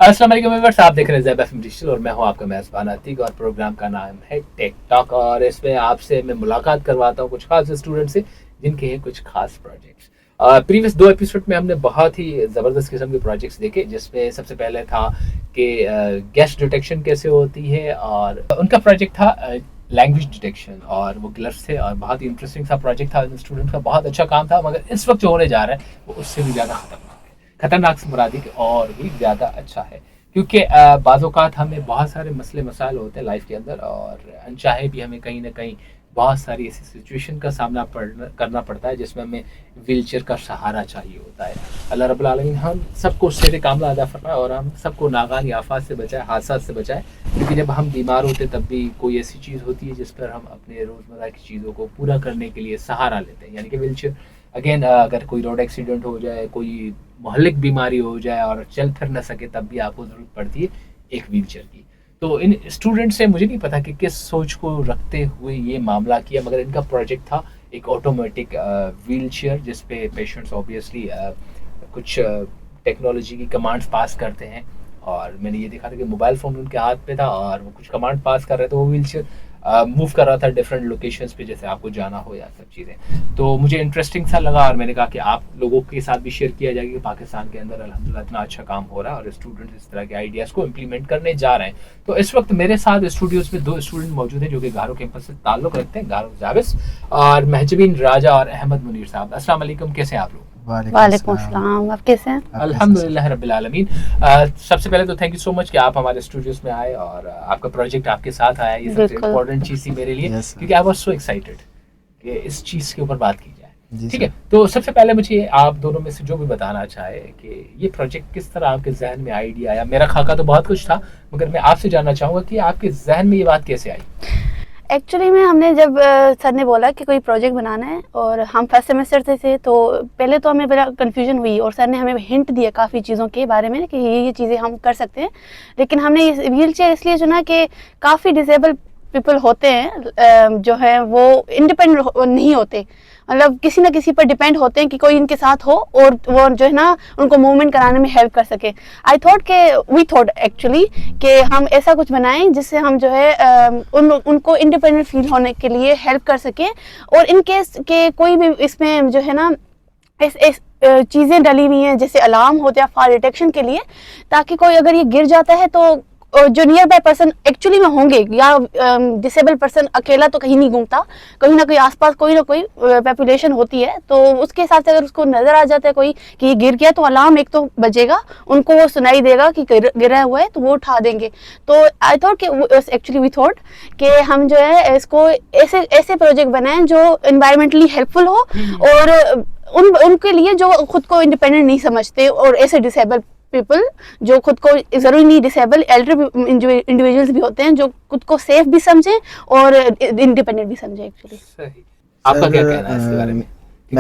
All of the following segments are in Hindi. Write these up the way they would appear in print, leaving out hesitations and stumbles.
अस्सलाम वालेकुम व्यूअर्स, आप देख रहे हैं ज़ैब एफएम डिजिटल और मैं हूं आपका मेज़बान अतीक और प्रोग्राम का नाम है टेक टॉक। और इसमें आपसे मैं मुलाकात करवाता हूं कुछ खास स्टूडेंट से जिनके हैं कुछ खास प्रोजेक्ट्स। प्रीवियस 2 एपिसोड में हमने बहुत ही ज़बरदस्त किस्म के प्रोजेक्ट्स देखे, जिसमें सबसे पहले था कि गैस डिटेक्शन कैसे होती है, और उनका प्रोजेक्ट था लैंग्वेज डिटेक्शन, और वो ग्लव्स थे और बहुत ही इंटरेस्टिंग सा प्रोजेक्ट था। स्टूडेंट का बहुत अच्छा काम था, मगर इस वक्त जो होने जा रहा है वो उससे भी ज़्यादा खतरनाक से मुरादी के और भी ज़्यादा अच्छा है, क्योंकि बाज़ औक़ात हमें बहुत सारे मसले मसाइल होते हैं लाइफ के अंदर, और अनचाहे भी हमें कहीं ना कहीं बहुत सारी ऐसी सिचुएशन का सामना करना पड़ता है जिसमें हमें व्हीलचेयर का सहारा चाहिए होता है। अल्लाह रब्बुल आलमीन हम सबको सेहत कामला अता फरमाए और हम सबको नागानी आफात से बचाए, हादसा से बचाए, क्योंकि जब हम बीमार होते तब भी कोई ऐसी चीज़ होती है जिस पर हम अपने रोज़मर्रा की चीज़ों को पूरा करने के लिए सहारा लेते हैं, यानी कि व्हीलचेयर। अगेन अगर कोई रोड एक्सीडेंट हो जाए, कोई मोहल्लिक बीमारी हो जाए और चल फिर न सके, तब भी आपको ज़रूरत पड़ती है एक व्हीलचेयर की। तो इन स्टूडेंट से मुझे नहीं पता कि किस सोच को रखते हुए ये मामला किया, मगर इनका प्रोजेक्ट था एक ऑटोमेटिक व्हीलचेयर जिस पे पेशेंट्स ऑब्वियसली कुछ टेक्नोलॉजी की कमांड्स पास करते हैं। और मैंने ये देखा था कि मोबाइल फ़ोन उनके हाथ पे था और वो कुछ कमांड पास कर रहे थे, वो व्हीलचेयर मूव कर रहा था डिफरेंट लोकेशंस पे, जैसे आपको जाना हो या सब चीज़ें। तो मुझे इंटरेस्टिंग सा लगा और मैंने कहा कि आप लोगों के साथ भी शेयर किया जाएगा कि पाकिस्तान के अंदर अल्हम्दुलिल्लाह इतना अच्छा काम हो रहा है और स्टूडेंट्स इस तरह के आइडियाज़ को इम्प्लीमेंट करने जा रहे हैं। तो इस वक्त मेरे साथ स्टूडियोज़ में 2 स्टूडेंट मौजूद हैं जो कि गारो कैंपस से ताल्लुक़ रखते हैं, गारो जाविस और महजबीन राजा और अहमद मुनीर साहब। अस्सलाम वालेकुम, कैसे हैं आप लोग? वालेकुम अस्सलाम, आप कैसे हैं? अल्हम्दुलिल्लाह रब्बिल आलमीन। सबसे पहले तो थैंक यू सो मच कि आप हमारे स्टूडियोज में आए और आपका प्रोजेक्ट आपके साथ आया। ये सबसे इम्पोर्टेंट चीज़ थी मेरे लिए, क्योंकि आई वाज सो एक्साइटेड कि इस चीज़ के ऊपर बात की जाए। ठीक है, तो सबसे पहले मुझे आप दोनों में से जो भी बताना चाहे कि ये प्रोजेक्ट किस तरह आपके जहन में आइडिया आया। मेरा खाका तो बहुत कुछ था, मगर मैं आपसे जानना चाहूँगा कि आपके जहन में ये बात कैसे आई। एक्चुअली में हमने जब सर ने बोला कि कोई प्रोजेक्ट बनाना है और हम फर्स्ट सेमेस्टर से थे, तो पहले तो हमें बड़ा कन्फ्यूजन हुई और सर ने हमें हिंट दिया काफ़ी चीज़ों के बारे में कि ये चीज़ें हम कर सकते हैं। लेकिन हमने व्हील चेयर इसलिए चुना कि काफ़ी डिसेबल पीपल होते हैं जो है वो इंडिपेंडेंट नहीं होते, मतलब किसी न किसी पर डिपेंड होते हैं कि कोई इनके साथ हो और वो जो है ना उनको मूवमेंट कराने में हेल्प कर सके। वी थॉट एक्चुअली कि हम ऐसा कुछ बनाएं जिससे हम जो है उनको इंडिपेंडेंट फील होने के लिए हेल्प कर सकें, और इन केस के कोई भी इसमें जो है ना इस चीज़ें डली हुई हैं जैसे अलार्म होते हैं फॉल डिटेक्शन के लिए, ताकि कोई अगर ये गिर जाता है तो जो नियर बाय पर्सन एक्चुअली में होंगे, या डिसेबल पर्सन अकेला तो कहीं नहीं घूमता, कहीं ना कहीं आसपास कोई ना कोई पॉपुलेशन होती है, तो उसके हिसाब से अगर उसको नजर आ जाता है कोई कि ये गिर गया, तो अलार्म एक तो बजेगा, उनको वो सुनाई देगा कि गिरा हुआ है, तो वो उठा देंगे। तो आई थॉट कि वी थॉट कि हम जो है इसको ऐसे प्रोजेक्ट बनाएं जो एनवायरमेंटली हेल्पफुल हो और उनके लिए जो खुद को इंडिपेंडेंट नहीं समझते, और ऐसे डिसेबल पीपल जो खुद को जरूरी नहीं डिसेबल एल्डर इंडिविजुअल्स भी होते हैं जो खुद को सेफ भी समझे और इंडिपेंडेंट भी समझे। एक्चुअली सही, आपका क्या कहना है इसके बारे में?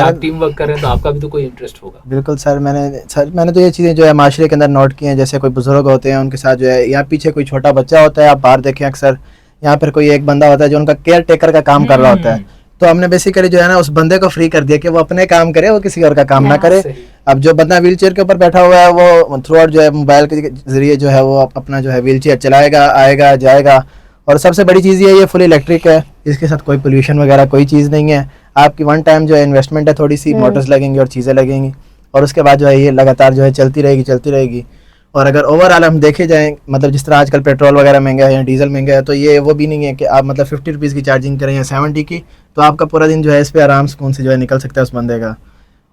आप टीम वर्क कर रहे हैं तो आपका भी तो कोई इंटरेस्ट होगा। बिल्कुल सर, मैंने तो ये चीज़ें जो है माशरे के अंदर नोट की हैं। जैसे कोई बुजुर्ग होते हैं उनके साथ जो है, यहाँ पीछे कोई छोटा बच्चा होता है, आप बाहर देखें अक्सर यहाँ पर कोई एक बंदा होता है जो उनका केयर टेकर का काम कर रहा होता है। तो हमने बेसिकली जो है ना उस बंदे को फ्री कर दिया कि वो अपने काम करे, वो किसी और का काम ना करे। अब जो बंदा व्हील चेयर के ऊपर बैठा हुआ है वो थ्रू आउट जो है मोबाइल के जरिए जो है वो अपना जो है व्हील चेयर चलाएगा, आएगा जाएगा। और सबसे बड़ी चीज़ ये फुल इलेक्ट्रिक है, इसके साथ कोई पोल्यूशन वगैरह कोई चीज़ नहीं है। आपकी वन टाइम जो है इन्वेस्टमेंट है, थोड़ी सी मोटर्स लगेंगी और चीज़ें लगेंगी, और उसके बाद जो है ये लगातार जो है चलती रहेगी। और अगर ओवरऑल हम देखे जाएँ, मतलब जिस तरह आजकल पेट्रोल वगैरह महंगा है या डीजल महंगा है, तो ये वो भी नहीं है कि आप मतलब 50 रुपीज़ की चार्जिंग करें या 70 की, तो आपका पूरा दिन जो है इस पर आराम सुकून से जो है निकल सकता है उस बंदे का।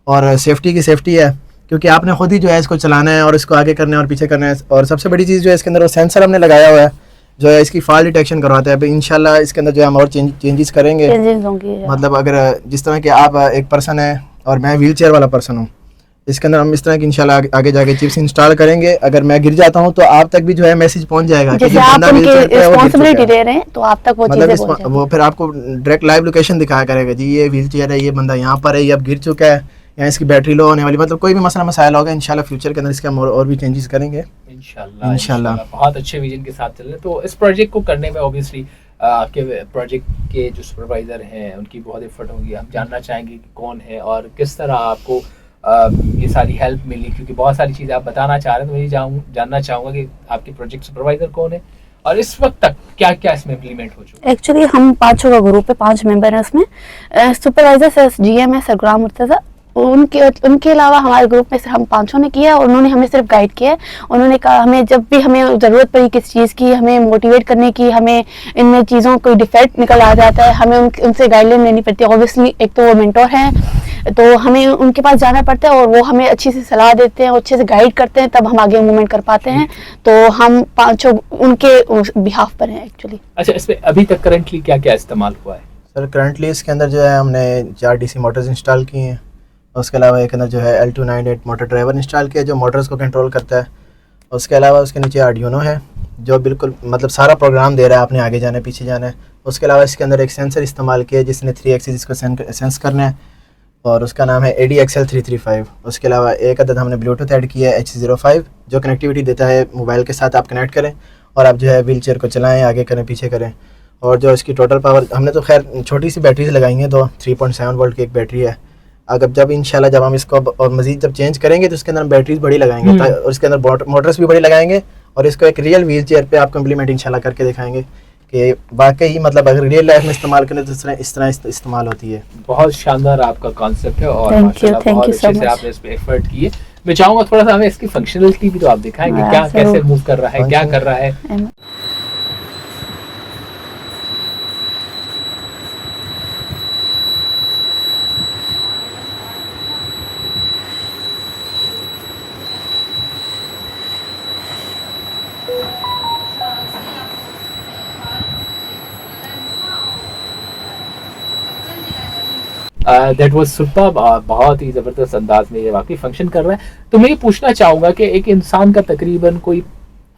और सेफ्टी की सेफ्टी है, क्योंकि आपने खुद ही जो है इसको चलाना है और इसको आगे करना है और पीछे करना है। और सबसे बड़ी चीज़ जो है इसके अंदर वो सेंसर हमने लगाया हुआ है जो है इसकी फॉल डिटेक्शन करवाता है। अब इंशाल्लाह इसके अंदर जो है हम और चेंजेस करेंगे। मतलब अगर जिस तरह के आप एक पर्सन है और मैं व्हील चेयर वाला पर्सन हूँ, इसके अंदर हम इस तरह की इंशाल्लाह आगे जाके चिप्स इंस्टॉल करेंगे। अगर मैं गिर जाता हूँ तो आप तक भी जो है मैसेज पहुंच जाएगा कि आप उनकी रिस्पांसिबिलिटी ले रहे हैं, तो आप तक वो चीजें पहुंच जाएंगी। वो फिर आपको डायरेक्ट लाइव लोकेशन दिखाया करेगा, जी ये व्हील चेयर है, ये बंदा यहाँ पर है, ये अब गिर चुका है, या इसकी बैटरी लो होने वाली, मतलब कोई भी मसला मसाइल होगा इंशाल्लाह फ्यूचर के अंदर इसके हम और भी चेंजेस करेंगे इंशाल्लाह। बहुत अच्छे विजन के साथ चल रहे हैं। तो इस प्रोजेक्ट को करने में ऑब्वियसली आपके प्रोजेक्ट के जो सुपरवाइजर हैं उनकी बहुत एफर्ट होगी। हम जानना चाहेंगे कि कौन है और किस तरह आपको ये सारी हेल्प मिली, क्योंकि बहुत सारी चीज़ें आप बताना चाह रहे हैं, तो मैं जानना चाहूँगा कि आपके प्रोजेक्ट सुपरवाइजर कौन है और इस वक्त तक क्या क्या इसमें इम्प्लीमेंट हो चुका है। एक्चुअली हम 5 का ग्रुप है, 5 मेंबर हैं उसमें। सुपरवाइजर सर GM है सर गुलाम मुर्तज़ा, उनके अलावा हमारे ग्रुप में सिर्फ हम 5 ने किया और उन्होंने हमें सिर्फ गाइड किया है। उन्होंने कहा हमें जब भी हमें ज़रूरत पड़ी किस चीज़ की, हमें मोटिवेट करने की, हमें इनमें चीज़ों कोई डिफेक्ट निकल आ जाता है, हमें उनसे गाइडलाइन लेनी पड़ती है। ऑब्वियसली एक तो वो मेंटोर हैं, तो हमें उनके पास जाना पड़ता है और वो हमें अच्छी से सलाह देते हैं, अच्छे से गाइड करते हैं, तब हम आगे मूवमेंट कर पाते हैं। तो हम 5 उनके बिहाफ पर हैं एक्चुअली। अच्छा, इसमें अभी तक करंटली क्या क्या इस्तेमाल हुआ है? सर करंटली इसके अंदर जो है हमने 4 DC मोटर्स इंस्टॉल किए हैं। उसके अलावा एक अंदर जो है L298 मोटर ड्राइवर इंस्टॉल किया जो मोटर्स को कंट्रोल करता है। उसके अलावा उसके नीचे आर्डिनो है जो बिल्कुल मतलब सारा प्रोग्राम दे रहा है, आपने आगे जाना है पीछे जाना है। उसके अलावा इसके अंदर एक सेंसर इस्तेमाल किया जिसने 3 एक्सिस को सेंस करना है और उसका नाम है ADXL335। उसके अलावा एक अदद हमने ब्लूटूथ ऐड किया है H05 जो कनेक्टिविटी देता है मोबाइल के साथ, आप कनेक्ट करें और आप जो है व्हील चेयर को चलाएँ, आगे करें पीछे करें। और जो इसकी टोटल पावर हमने तो खैर छोटी सी बैटरीज लगाई हैं, तो 3.7 वोल्ट की एक बैटरी है। अगर जब इंशाल्लाह जब हम इसको और मज़ीद जब चेंज करेंगे तो इसके अंदर हम बैटरीज बड़ी लगाएंगे और इसके अंदर मोटर्स भी बड़ी लगाएंगे और इसको एक रियल व्हील चेयर पे आपको इम्प्लीमेंट इंशाल्लाह करके दिखाएंगे कि वाकई मतलब अगर रियल लाइफ में इस्तेमाल करें तो इस तरह इस्तेमाल होती है। बहुत शानदार आपका कॉन्सेप्ट है और Thank माशाल्लाह you बहुत so अच्छे से much. आपने इस पे एफर्ट किए। मैं चाहूंगा थोड़ा सा हमें इसकी फंक्शनलिटी भी तो आप दिखाएंगे, क्या जरूर। कैसे मूव कर रहा है, क्या कर रहा है। दैट वाज सुपर, बहुत ही ज़बरदस्त अंदाज में ये वाकई फंक्शन कर रहा है। तो मैं ये पूछना चाहूँगा कि एक इंसान का तकरीबन कोई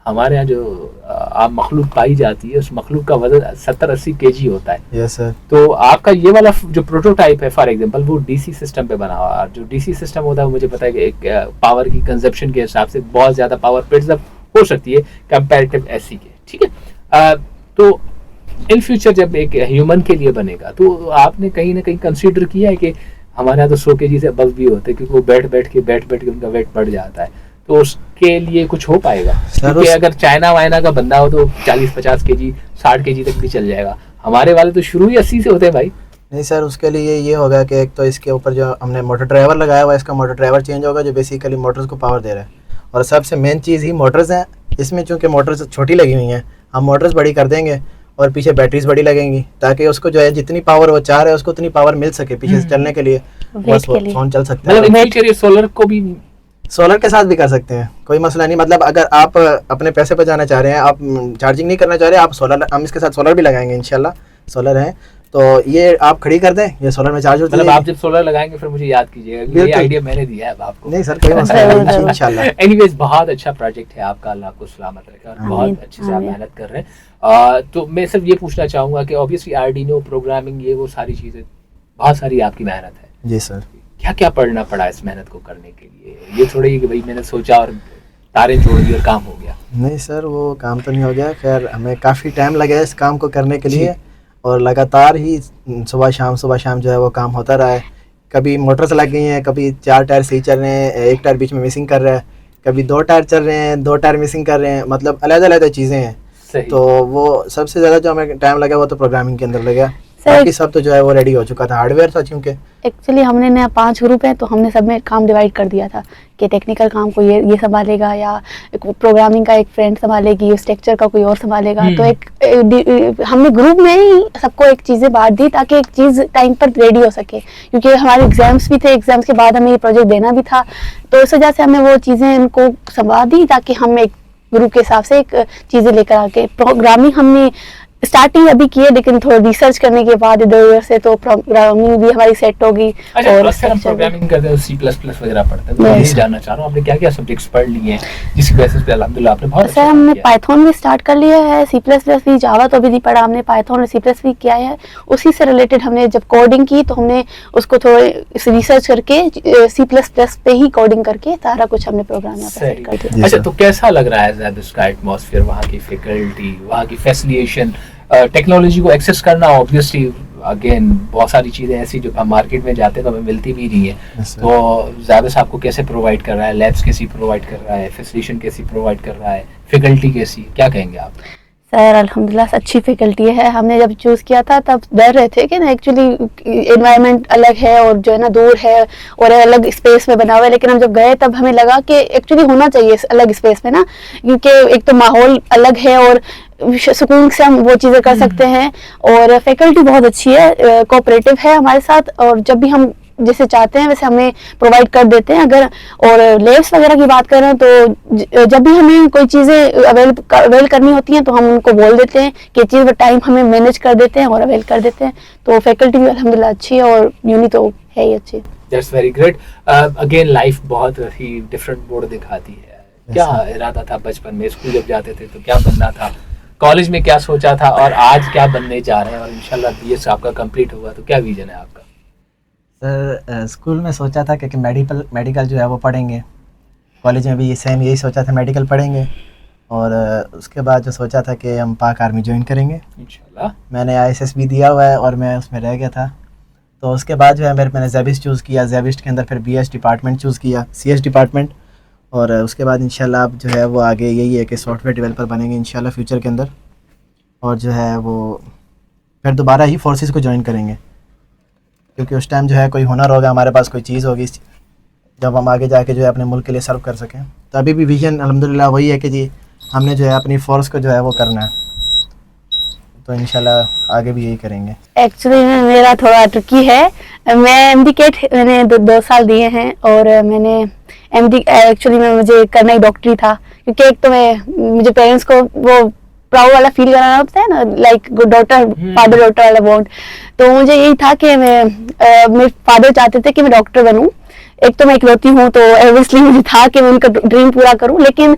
हमारे यहाँ जो आप मखलूक पाई जाती है उस मखलूक का वजन 70-80 kg होता है। Yes sir. तो आपका ये वाला जो प्रोटोटाइप है फॉर एग्जांपल वो DC सिस्टम पे बना हुआ है। जो DC सिस्टम होता है मुझे पता है कि एक पावर की कंजप्शन के हिसाब से बहुत ज़्यादा पावर पिट्स हो सकती है कंपैरेटिव SC के, ठीक है। तो इन फ्यूचर जब एक ह्यूमन के लिए बनेगा तो आपने कहीं ना कहीं कंसीडर किया है कि हमारे यहाँ तो 100 kg से अबव भी होते हैं क्योंकि वो बैठ बैठ के उनका वेट बढ़ जाता है, तो उसके लिए कुछ हो पाएगा? क्योंकि अगर चाइना वाइना का बंदा हो तो 40-50 kg 60 kg तक भी चल जाएगा, हमारे वाले तो शुरू ही 80 से होते हैं भाई। नहीं सर, उसके लिए ये होगा कि एक तो इसके ऊपर जो हमने मोटर ड्राइवर लगाया हुआ है, इसका मोटर ड्राइवर चेंज होगा जो बेसिकली मोटर्स को पावर दे रहा है। और सबसे मेन चीज़ ही मोटर्स हैं। इसमें चूँकि मोटर्स छोटी लगी हुई हैं, हम मोटर्स बड़ी कर देंगे और पीछे बैटरीज बड़ी लगेंगी ताकि उसको जो है जितनी पावर वो चाह रहा है उसको उतनी पावर मिल सके पीछे से चलने के लिए, बस फोन चल सकता है। मतलब फ्यूचर ये सोलर को भी सोलर के साथ भी कर सकते हैं, कोई मसला नहीं। मतलब अगर आप अपने पैसे पर जाना चाह रहे हैं, आप चार्जिंग नहीं करना चाह रहे, आप सोलर, हम इसके साथ सोलर भी लगाएंगे इंशाल्लाह। सोलर है तो ये आप खड़ी कर दें, ये सोलर में चार्ज होती है। मतलब आप जब सोलर लगाएंगे फिर मुझे याद कीजिएगा, ये आइडिया मैंने दिया है आपको। नहीं सर, कोई मसला नहीं इंशाल्लाह। एनीवेज बहुत अच्छा प्रोजेक्ट है आपका, अल्लाह आपको सलामत रखे और बहुत अच्छे से आप मेहनत कर रहे हैं। तो मैं सिर्फ ये पूछना चाहूँगा कि ऑब्वियसली आर्डिनो प्रोग्रामिंग ये वो सारी चीज़ें बहुत सारी आपकी मेहनत है। जी सर। क्या क्या पढ़ना पड़ा इस मेहनत को करने के लिए? ये थोड़ा ही कि भाई मैंने सोचा और तारे जोड़ दी और काम हो गया। नहीं सर, वो काम तो नहीं हो गया। खैर हमें काफ़ी टाइम लगा इस काम को करने के लिए और लगातार ही सुबह शाम जो है वो काम होता रहा है। कभी मोटर्स लग गई हैं, कभी 4 टायर सही चल रहे हैं, एक टायर बीच में मिसिंग कर रहा है, कभी 2 टायर चल रहे हैं, 2 टायर मिसिंग कर रहे हैं, मतलब अलग-अलग चीज़ें हैं। तो वो सबसे ज़्यादा जो हमें टाइम लगा वो तो प्रोग्रामिंग के अंदर लगा, बाकी सब तो जो है वो रेडी हो चुका था, हार्डवेयर था चूँकि। एक्चुअली हमने ना 5 ग्रुप हैं तो हमने सब में काम डिवाइड कर दिया था कि टेक्निकल काम को ये संभालेगा या प्रोग्रामिंग का एक फ्रेंड संभालेगी, स्ट्रक्चर का कोई और संभालेगा। तो एक हमने ग्रुप में ही सबको एक चीज़ें बांट दी ताकि एक चीज़ टाइम पर रेडी हो सके, क्योंकि हमारे एग्जाम्स भी थे, एग्जाम्स के बाद हमें ये प्रोजेक्ट देना भी था। तो इस वजह से हमने वो चीज़ें इनको संभाल दी ताकि हम एक ग्रुप के हिसाब से एक चीज़ें लेकर आके प्रोग्रामिंग हमने स्टार्टिंग अभी की है, लेकिन थोड़ा रिसर्च करने के बाद इधर से तो प्रोग्रामिंग भी हमारी सेट होगी। और हम प्रोग्रामिंग करते हैं C++ वगैरह पढ़ते हैं, तो मैं ये जानना चाह रहा हूँ आपने क्या क्या सब्जेक्ट्स पढ़ लिए हैं जिसकी बेसिस पे अल्हम्दुलिल्लाह आपने बहुत सर हमने पाइथन भी स्टार्ट कर लिया है, C++ भी, जावा तो अभी नहीं पढ़ा हमने, पाइथन और C++ भी किया है। उसी से रिलेटेड हमने जब कोडिंग की तो हमने उसको थोड़े रिसर्च करके C++ पे ही कोडिंग करके सारा कुछ हमने प्रोग्राम सेट कर दिया। अच्छा, तो कैसा लग रहा है ज़ैद उसका एटमॉस्फेयर, वहाँ की फैकल्टी, वहाँ की फैसिलिटेशन, टेक्नोलॉजी को एक्सेस करना? ऑब्वियसली अगेन बहुत सारी चीज़ें ऐसी जो हम मार्केट में जाते हैं तो हमें मिलती भी नहीं है, Yes, sir. तो ज़ाबिस आपको कैसे प्रोवाइड कर रहा है, लैब्स कैसी प्रोवाइड कर रहा है, फैसिलिटेशन कैसी प्रोवाइड कर रहा है, फैकल्टी कैसी, क्या कहेंगे आप? सर अल्हम्दुलिल्लाह अच्छी फैकल्टी है। हमने जब चूज़ किया था तब डर रहे थे कि ना एक्चुअली एनवायरनमेंट अलग है और जो है ना दूर है और अलग स्पेस में बना हुआ है, लेकिन हम जब गए तब हमें लगा कि एक्चुअली होना चाहिए इस अलग स्पेस में ना, क्योंकि एक तो माहौल अलग है और सुकून से हम वो चीज़ें कर सकते हैं और फैकल्टी बहुत अच्छी है, कोऑपरेटिव है हमारे साथ और जब भी हम जैसे चाहते हैं वैसे हमें प्रोवाइड कर देते हैं। अगर और लेब्स वगैरह की बात करें तो जब भी हमें कोई चीज़ें अवेल करनी होती हैं तो हम उनको बोल देते हैं कि चीज़ टाइम हमें मैनेज कर देते हैं और अवेल कर देते हैं। तो फैकल्टी भी अल्हम्दुलिल्लाह अच्छी है और यूनी तो है ही अच्छी। That's very great. Again life बहुत ही डिफरेंट मोड दिखाती है। क्या इरादा था बचपन में, स्कूल जब जाते थे तो क्या बनना था, कॉलेज में क्या सोचा था और आज क्या बनने जा रहे हैं, और इंशाल्लाह बीएस आपका कंप्लीट हुआ तो क्या विजन है आपका? सर स्कूल में सोचा था कि मेडिकल जो है वो पढ़ेंगे, कॉलेज में भी सेम यही सोचा था मेडिकल पढ़ेंगे और उसके बाद जो सोचा था कि हम पाक आर्मी ज्वाइन करेंगे इंशाल्लाह। मैंने ISS भी दिया हुआ है और मैं उसमें रह गया था। तो उसके बाद जो है मैंने ज़ेबिस्ट चूज़ किया, ज़ेबिस्ट के अंदर फिर BS डिपार्टमेंट चूज़ किया, CS डिपार्टमेंट, और उसके बाद इंशाल्लाह अब जो है वो आगे यही है कि सॉफ्टवेयर डेवलपर बनेंगे इंशाल्लाह फ्यूचर के अंदर, और जो है वो फिर दोबारा ही फोर्सेस को ज्वाइन करेंगे क्योंकि उस टाइम जो है कोई हुनर होगा, हमारे पास कोई चीज़ होगी जब हम आगे जाके जो है अपने मुल्क के लिए सर्व कर सकें। तो अभी भी विजन अल्हम्दुलिल्लाह वही है कि जी हमने जो है अपनी फोर्स को जो है वो करना है, तो इंशाल्लाह आगे भी यही करेंगे। एक्चुअली मेरा थोड़ा ट्रिकी है, मैं MD कैट मैंने 2 साल दिए हैं और मैंने MD एक्चुअली में मुझे करना ही डॉक्टरी था, क्योंकि एक तो मुझे पेरेंट्स को वो प्राउड वाला फील कराना होता है ना, लाइक डॉटर फादर डॉटर वाला बॉन्ड। तो मुझे यही था कि मेरे फादर चाहते थे कि मैं डॉक्टर बनूं, एक तो मैं इकलौती हूँ तो ऑब्वियसली मुझे था कि मैं उनका ड्रीम पूरा करूं, लेकिन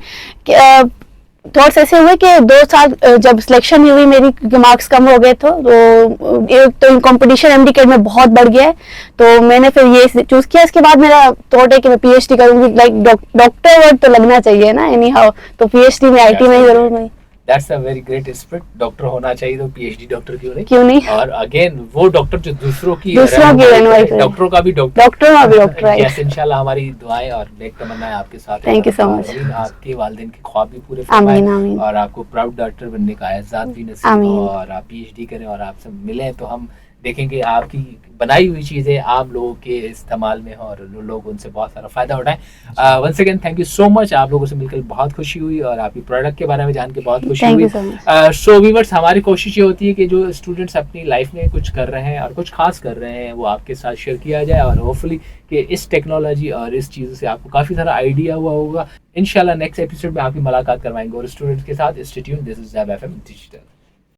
थॉट्स ऐसे हुए कि 2 साल जब सिलेक्शन नहीं हुई मेरी, क्योंकि मार्क्स कम हो गए थे, तो एक तो कंपटीशन MD कैट में बहुत बढ़ गया है, तो मैंने फिर ये चूज़ किया। इसके बाद मेरा थॉट है कि मैं PhD करूंगी, लाइक डॉक्टर वर्ड तो लगना चाहिए ना एनी हाउ, तो PhD में IT में ही करूंगी। That's a very great spirit, doctor होना चाहिए तो PhD डॉक्टर क्यों नहीं। और अगेन वो डॉक्टर जो दूसरों की डॉक्टरों का भी डॉक्टर है। यस, इंशाल्लाह हमारी दुआएं और नेक तमन्नाएं आपके साथ हैं। Thank you so much. आपके वालिदैन के ख्वाब भी पूरे फरमाएं और आपको प्राउड डॉक्टर बनने का एजाज़ भी नसीब हो और आप PhD करें और आपसे मिलें तो हम देखेंगे आपकी बनाई हुई चीज़ें आम लोगों के इस्तेमाल में हो और लोग उनसे बहुत सारा फ़ायदा उठाएं। Once again thank you so much, आप लोगों से मिलकर बहुत खुशी हुई और आपकी प्रोडक्ट के बारे में जान के बहुत खुशी हुई। सो व्यूअर्स, हमारी कोशिश ये होती है कि जो स्टूडेंट्स अपनी लाइफ में कुछ कर रहे हैं और कुछ खास कर रहे हैं वो आपके साथ शेयर किया जाए और होपफुली कि इस टेक्नोलॉजी और इस चीज़ों से आपको काफ़ी सारा आइडिया हुआ होगा। इंशाल्लाह नेक्स्ट एपिसोड में आपकी मुलाकात करवाएंगे और स्टूडेंट्स के साथ। Stay tuned, this is Zeb FM digital.